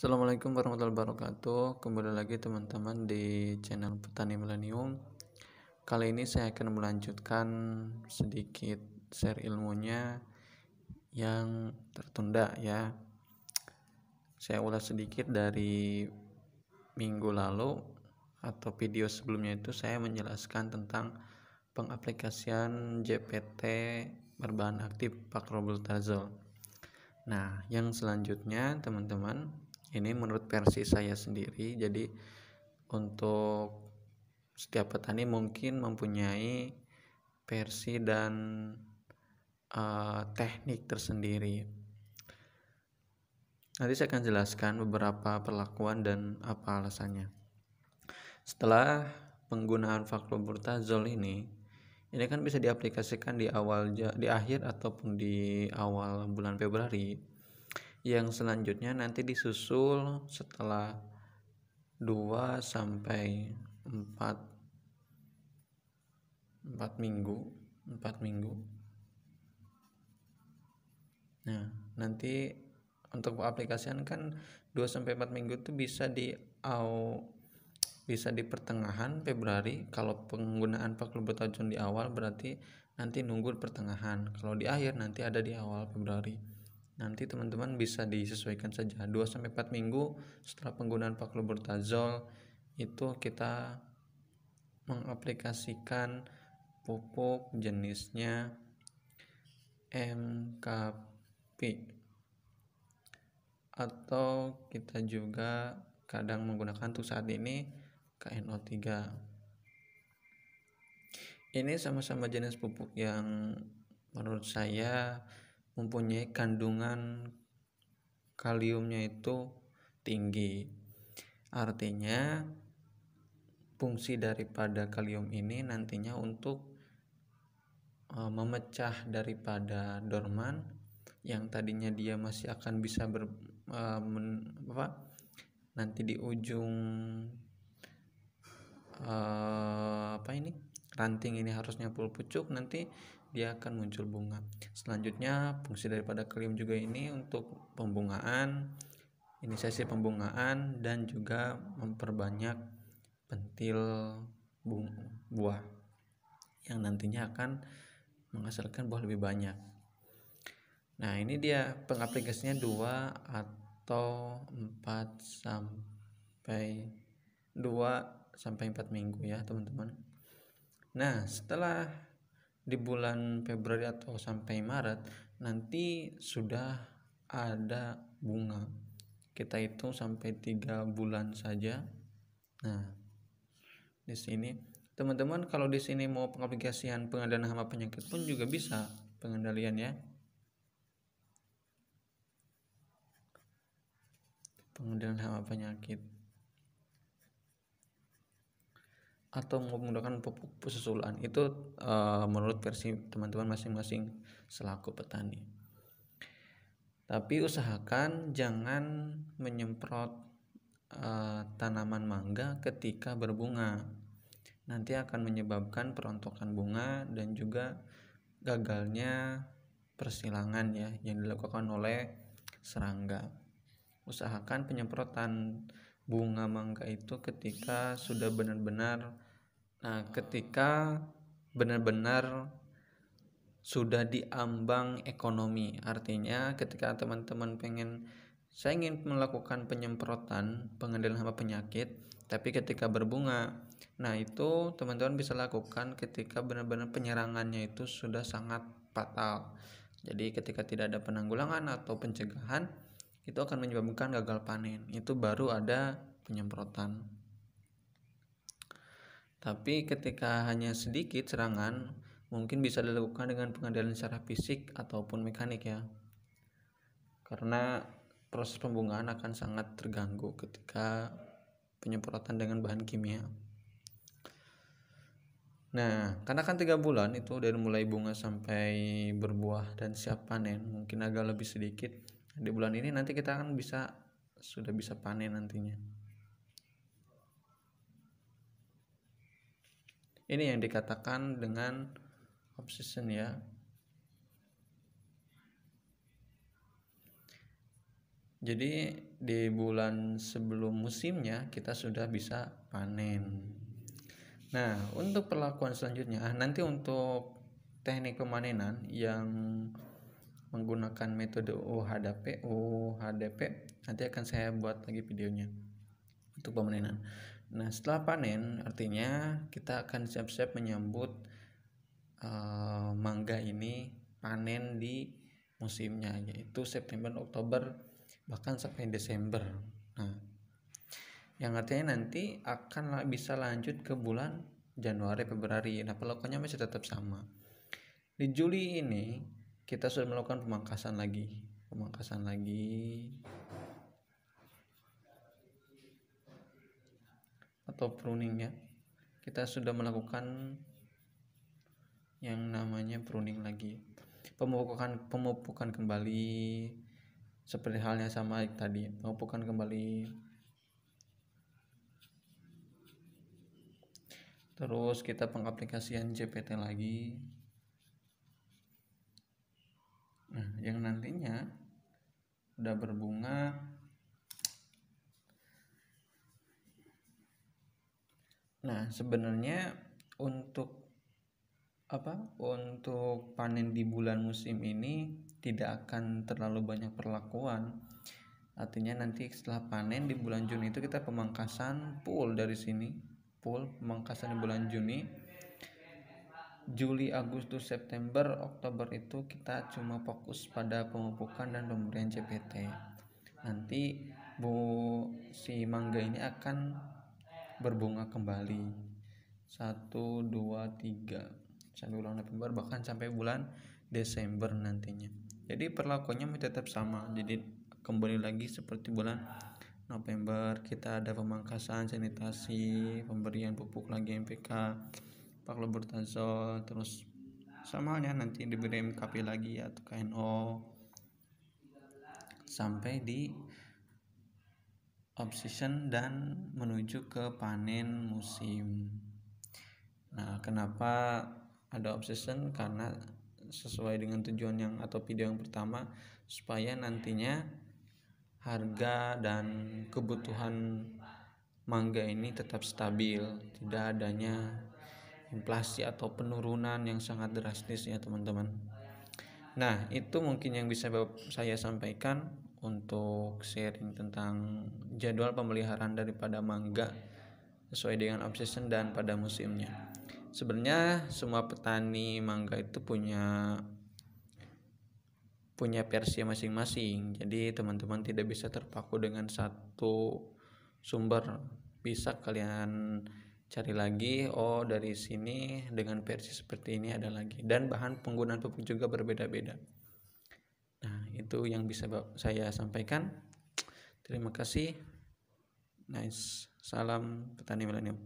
Assalamualaikum warahmatullahi wabarakatuh. Kembali lagi teman-teman di channel Petani Milenium. Kali ini saya akan melanjutkan sedikit share ilmunya yang tertunda ya. Saya ulas sedikit dari minggu lalu atau video sebelumnya, itu saya menjelaskan tentang pengaplikasian JPT berbahan aktif Paclobutazol. Nah, yang selanjutnya teman-teman, ini menurut versi saya sendiri. Jadi untuk setiap petani mungkin mempunyai versi dan teknik tersendiri. Nanti saya akan jelaskan beberapa perlakuan dan apa alasannya. Setelah penggunaan Paclobutazol ini kan bisa diaplikasikan di akhir ataupun di awal bulan Februari. Yang selanjutnya nanti disusul setelah 2 sampai 4 minggu. Nah, nanti untuk aplikasian kan 2 sampai 4 minggu itu bisa di pertengahan Februari. Kalau penggunaan Paclobutazol di awal berarti nanti nunggu pertengahan. Kalau di akhir nanti ada di awal Februari. Nanti teman-teman bisa disesuaikan saja. 2 sampai 4 minggu setelah penggunaan Paclobutazol itu kita mengaplikasikan pupuk jenisnya MKP, atau kita juga kadang menggunakan untuk saat ini KNO3. Ini sama-sama jenis pupuk yang menurut saya mempunyai kandungan kaliumnya itu tinggi. Artinya fungsi daripada kalium ini nantinya untuk memecah daripada dorman yang tadinya dia masih akan bisa nanti di ujung ranting ini harusnya full pucuk, nanti dia akan muncul bunga. Selanjutnya fungsi daripada kalium juga ini untuk pembungaan, inisiasi pembungaan, dan juga memperbanyak pentil buah yang nantinya akan menghasilkan buah lebih banyak. Nah, ini dia pengaplikasinya 2 atau 4 minggu ya teman-teman. Nah, setelah di bulan Februari atau sampai Maret nanti sudah ada bunga. Kita hitung sampai 3 bulan saja. Nah, di sini teman-teman, kalau di sini mau pengaplikasian pengendalian hama penyakit pun juga bisa pengendalian ya. Pengendalian hama penyakit atau menggunakan pupuk susulan itu menurut versi teman-teman masing-masing selaku petani. Tapi usahakan jangan menyemprot tanaman mangga ketika berbunga. Nanti akan menyebabkan perontokan bunga dan juga gagalnya persilangan ya yang dilakukan oleh serangga. Usahakan penyemprotan bunga mangga itu ketika sudah benar-benar sudah diambang ekonomi. Artinya ketika teman-teman saya ingin melakukan penyemprotan pengendalian hama penyakit tapi ketika berbunga, nah itu teman-teman bisa lakukan ketika benar-benar penyerangannya itu sudah sangat fatal. Jadi ketika tidak ada penanggulangan atau pencegahan, itu akan menyebabkan gagal panen. Itu baru ada penyemprotan. Tapi ketika hanya sedikit serangan, mungkin bisa dilakukan dengan pengendalian secara fisik ataupun mekanik ya. Karena proses pembungaan akan sangat terganggu ketika penyemprotan dengan bahan kimia. Nah, karena kan 3 bulan itu dari mulai bunga sampai berbuah dan siap panen, mungkin agak lebih sedikit. Di bulan ini nanti kita kan sudah bisa panen nantinya. Ini yang dikatakan dengan off season ya. Jadi di bulan sebelum musimnya kita sudah bisa panen. Nah, untuk perlakuan selanjutnya, nanti untuk teknik pemanenan yang menggunakan metode UHDP nanti akan saya buat lagi videonya untuk pemanenan. Nah, setelah panen artinya kita akan siap-siap menyambut mangga ini panen di musimnya, yaitu September, Oktober, bahkan sampai Desember. Nah, yang artinya nanti akan bisa lanjut ke bulan Januari, Februari. Nah, perlakuannya masih tetap sama. Di Juli ini kita sudah melakukan pemangkasan lagi atau pruning ya. Kita sudah melakukan yang namanya pruning lagi, pemupukan kembali, seperti halnya sama tadi, pemupukan kembali. Terus kita pengaplikasian JPT lagi. Nah, yang nantinya udah berbunga. Nah, sebenarnya untuk panen di bulan musim ini tidak akan terlalu banyak perlakuan. Artinya nanti setelah panen di bulan Juni itu kita pemangkasan full dari sini, pemangkasan di bulan Juni. Juli, Agustus, September, Oktober itu kita cuma fokus pada pemupukan dan pemberian CPT. Nanti si mangga ini akan berbunga kembali 1, 2, 3 sampai bulan November, bahkan sampai bulan Desember nantinya. Jadi perlakuannya masih tetap sama. Jadi kembali lagi seperti bulan November kita ada pemangkasan, sanitasi, pemberian pupuk lagi NPK, Paclobutazol, terus sama halnya nanti diberi MKP lagi atau KNO sampai di off season dan menuju ke panen musim. Nah, kenapa ada off season? Karena sesuai dengan tujuan yang atau video yang pertama, supaya nantinya harga dan kebutuhan mangga ini tetap stabil, tidak adanya inflasi atau penurunan yang sangat drastis ya teman-teman. Nah, itu mungkin yang bisa saya sampaikan untuk sharing tentang jadwal pemeliharaan daripada mangga sesuai dengan off season dan pada musimnya. Sebenarnya semua petani mangga itu punya versi masing-masing. Jadi teman-teman tidak bisa terpaku dengan satu sumber. Bisa kalian cari lagi, dari sini dengan versi seperti ini ada lagi, dan bahan penggunaan pupuk juga berbeda-beda. Nah, itu yang bisa saya sampaikan. Terima kasih. Nice. Salam petani milenium.